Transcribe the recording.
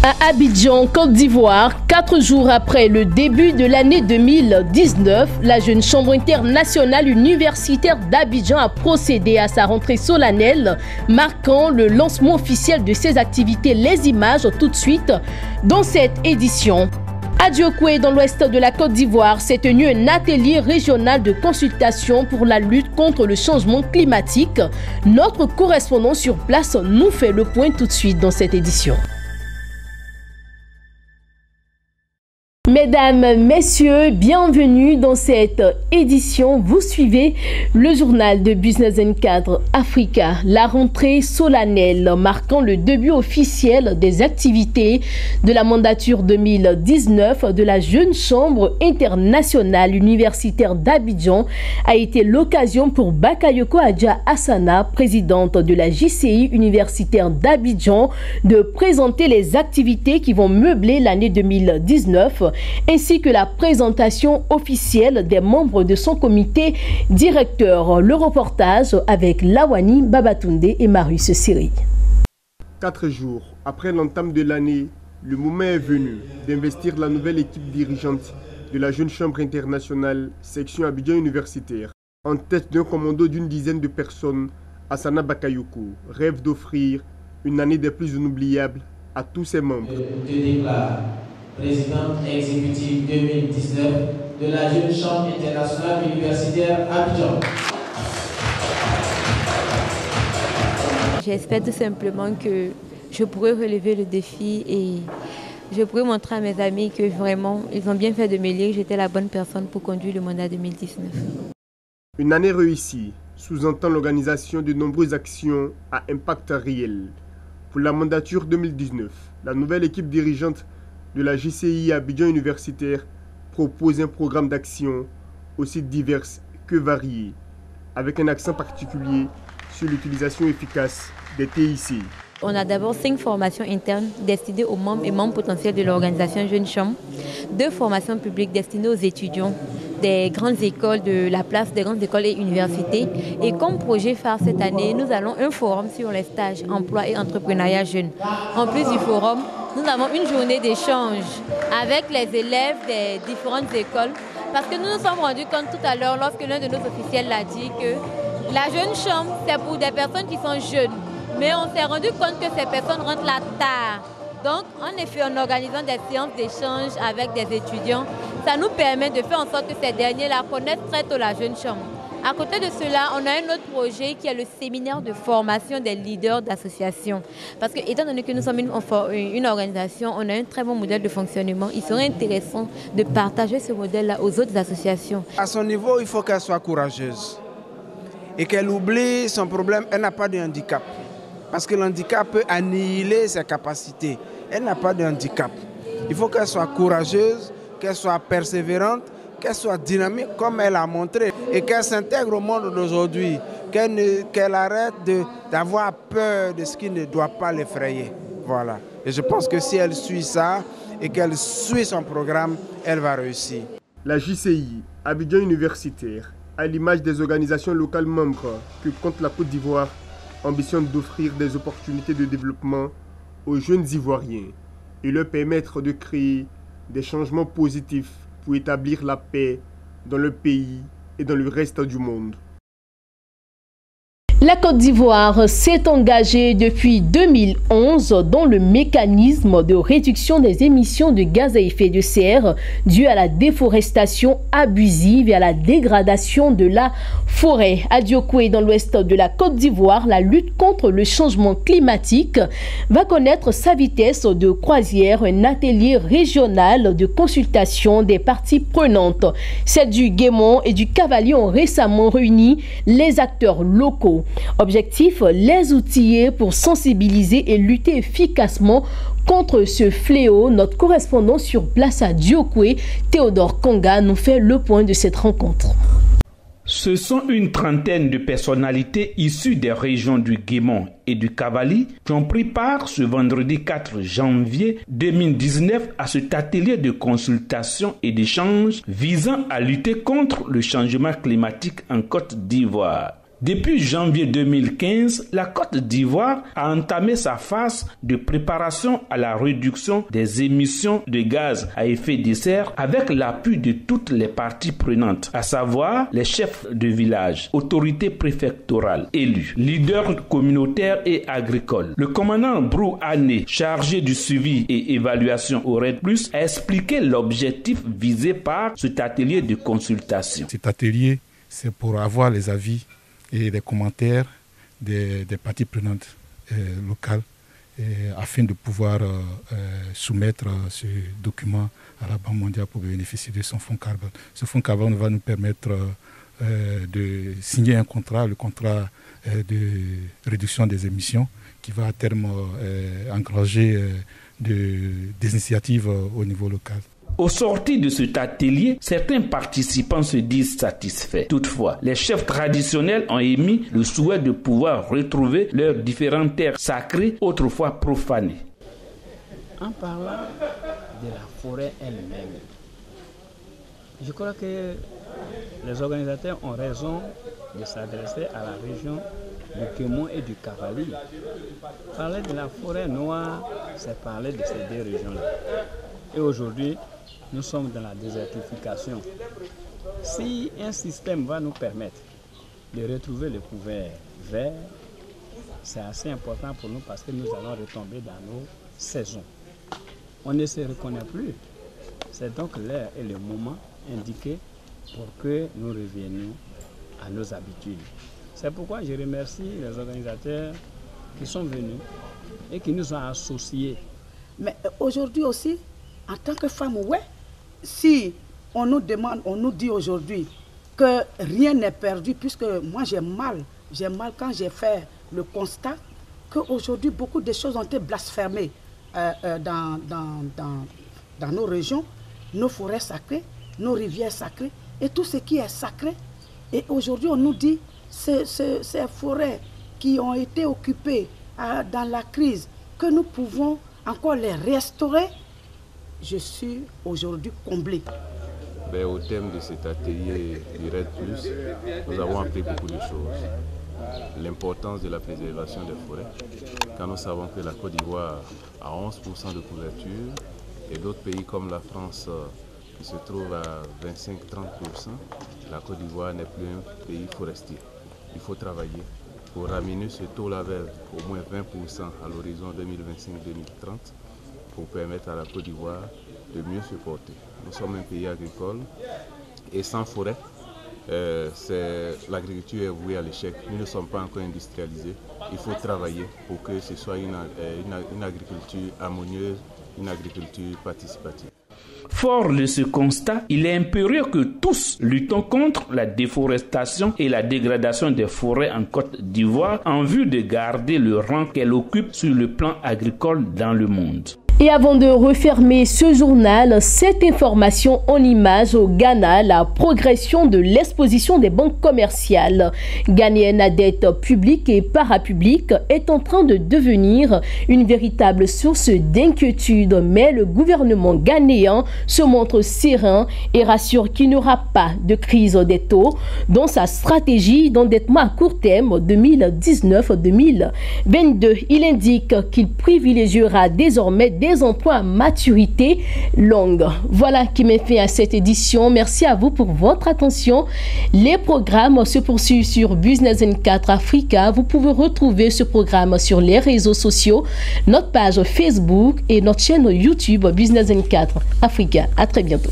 À Abidjan, Côte d'Ivoire, 4 jours après le début de l'année 2019, la jeune chambre internationale universitaire d'Abidjan a procédé à sa rentrée solennelle, marquant le lancement officiel de ses activités. Les images tout de suite dans cette édition. À Diokwe, dans l'ouest de la Côte d'Ivoire, s'est tenu un atelier régional de consultation pour la lutte contre le changement climatique. Notre correspondant sur place nous fait le point tout de suite dans cette édition. Mesdames, messieurs, bienvenue dans cette édition. Vous suivez le journal de Business Cadre Africa. La rentrée solennelle marquant le début officiel des activités de la mandature 2019 de la Jeune Chambre internationale universitaire d'Abidjan a été l'occasion pour Bakayoko Adja Hassana, présidente de la JCI universitaire d'Abidjan, de présenter les activités qui vont meubler l'année 2019 ainsi que la présentation officielle des membres de son comité directeur. Le reportage avec Lawani Babatunde et Marius Siri. 4 jours après l'entame de l'année, le moment est venu d'investir la nouvelle équipe dirigeante de la Jeune Chambre internationale section Abidjan universitaire. En tête d'un commando d'une dizaine de personnes, Hassana Bakayoko rêve d'offrir une année des plus inoubliables à tous ses membres. Présidente exécutive 2019 de la Jeune Chambre internationale universitaire Abidjan. J'espère tout simplement que je pourrai relever le défi et je pourrai montrer à mes amis que vraiment, ils ont bien fait de m'élire, que j'étais la bonne personne pour conduire le mandat 2019. Une année réussie sous-entend l'organisation de nombreuses actions à impact réel. Pour la mandature 2019, la nouvelle équipe dirigeante de la JCI Abidjan universitaire propose un programme d'action aussi divers que varié, avec un accent particulier sur l'utilisation efficace des TIC. On a d'abord 5 formations internes destinées aux membres et membres potentiels de l'organisation Jeune Chambre, 2 formations publiques destinées aux étudiants des grandes écoles de la place, des grandes écoles et universités. Et comme projet phare cette année, nous allons un forum sur les stages, emploi et entrepreneuriat jeunes. En plus du forum, nous avons une journée d'échange avec les élèves des différentes écoles parce que nous nous sommes rendus compte tout à l'heure, lorsque l'un de nos officiels l'a dit, que la Jeune Chambre, c'est pour des personnes qui sont jeunes. Mais on s'est rendu compte que ces personnes rentrent là tard. Donc, en effet, en organisant des séances d'échange avec des étudiants, ça nous permet de faire en sorte que ces derniers-là connaissent très tôt la Jeune Chambre. À côté de cela, on a un autre projet qui est le séminaire de formation des leaders d'associations. Parce que, étant donné que nous sommes une organisation, on a un très bon modèle de fonctionnement. Il serait intéressant de partager ce modèle-là aux autres associations. À son niveau, il faut qu'elle soit courageuse et qu'elle oublie son problème. Elle n'a pas de handicap. Parce que l'handicap peut annihiler ses capacités. Elle n'a pas de handicap. Il faut qu'elle soit courageuse, qu'elle soit persévérante, qu'elle soit dynamique comme elle a montré et qu'elle s'intègre au monde d'aujourd'hui, qu'elle arrête d'avoir peur de ce qui ne doit pas l'effrayer. Voilà. Et je pense que si elle suit ça et qu'elle suit son programme, elle va réussir. La JCI Abidjan universitaire, à l'image des organisations locales membres que compte la Côte d'Ivoire, ambitionne d'offrir des opportunités de développement aux jeunes Ivoiriens et leur permettre de créer des changements positifs pour établir la paix dans le pays et dans le reste du monde. La Côte d'Ivoire s'est engagée depuis 2011 dans le mécanisme de réduction des émissions de gaz à effet de serre dû à la déforestation abusive et à la dégradation de la forêt. À Diokwe, dans l'ouest de la Côte d'Ivoire, la lutte contre le changement climatique va connaître sa vitesse de croisière. Un atelier régional de consultation des parties prenantes, celles du Guémont et du Cavalier, ont récemment réuni les acteurs locaux. Objectif, les outiller pour sensibiliser et lutter efficacement contre ce fléau. Notre correspondant sur place à Diokwe, Théodore Konga, nous fait le point de cette rencontre. Ce sont une trentaine de personnalités issues des régions du Guémon et du Cavali qui ont pris part ce vendredi 4 janvier 2019 à cet atelier de consultation et d'échange visant à lutter contre le changement climatique en Côte d'Ivoire. Depuis janvier 2015, la Côte d'Ivoire a entamé sa phase de préparation à la réduction des émissions de gaz à effet de serre avec l'appui de toutes les parties prenantes, à savoir les chefs de village, autorités préfectorales, élus, leaders communautaires et agricoles. Le commandant Brou Ané, chargé du suivi et évaluation au RED+, a expliqué l'objectif visé par cet atelier de consultation. Cet atelier, c'est pour avoir les avis et les commentaires des parties prenantes locales afin de pouvoir soumettre ce document à la Banque mondiale pour bénéficier de son fonds carbone. Ce fonds carbone va nous permettre de signer un contrat, le contrat de réduction des émissions qui va à terme engranger des initiatives au niveau local. Au sortir de cet atelier, certains participants se disent satisfaits. Toutefois, les chefs traditionnels ont émis le souhait de pouvoir retrouver leurs différentes terres sacrées autrefois profanées. En parlant de la forêt elle-même, je crois que les organisateurs ont raison de s'adresser à la région du Guémon et du Cavali. Parler de la forêt noire, c'est parler de ces deux régions-là. Et aujourd'hui, nous sommes dans la désertification. Si un système va nous permettre de retrouver le couvert vert, c'est assez important pour nous parce que nous allons retomber dans nos saisons. On ne se reconnaît plus. C'est donc l'heure et le moment indiqué pour que nous revenions à nos habitudes. C'est pourquoi je remercie les organisateurs qui sont venus et qui nous ont associés. Mais aujourd'hui aussi, en tant que femme, ouais, si on nous demande, on nous dit aujourd'hui que rien n'est perdu, puisque moi j'ai mal quand j'ai fait le constat qu'aujourd'hui beaucoup de choses ont été blasphémées dans nos régions, nos forêts sacrées, nos rivières sacrées et tout ce qui est sacré. Et aujourd'hui on nous dit ces forêts qui ont été occupées dans la crise, que nous pouvons encore les restaurer. Je suis aujourd'hui comblé. Au thème de cet atelier du RED+, nous avons appris beaucoup de choses. L'importance de la préservation des forêts, quand nous savons que la Côte d'Ivoire a 11% de couverture et d'autres pays comme la France qui se trouve à 25-30%, la Côte d'Ivoire n'est plus un pays forestier. Il faut travailler pour ramener ce taux-là vers au moins 20% à l'horizon 2025-2030. Pour permettre à la Côte d'Ivoire de mieux se porter. Nous sommes un pays agricole et sans forêt, l'agriculture est vouée à l'échec. Nous ne sommes pas encore industrialisés. Il faut travailler pour que ce soit une agriculture harmonieuse, une agriculture participative. Fort de ce constat, il est impérieux que tous luttons contre la déforestation et la dégradation des forêts en Côte d'Ivoire en vue de garder le rang qu'elle occupe sur le plan agricole dans le monde. Et avant de refermer ce journal, cette information en images au Ghana, la progression de l'exposition des banques commerciales ghanéennes à dette publique et parapublique est en train de devenir une véritable source d'inquiétude. Mais le gouvernement ghanéen se montre serein et rassure qu'il n'y aura pas de crise des taux dans sa stratégie d'endettement à court terme 2019-2022. Il indique qu'il privilégiera désormais des emplois à maturité longue. Voilà qui met fin à cette édition. Merci à vous pour votre attention. Les programmes se poursuivent sur Business N4 Africa. Vous pouvez retrouver ce programme sur les réseaux sociaux, notre page Facebook et notre chaîne YouTube Business N4 Africa. À très bientôt.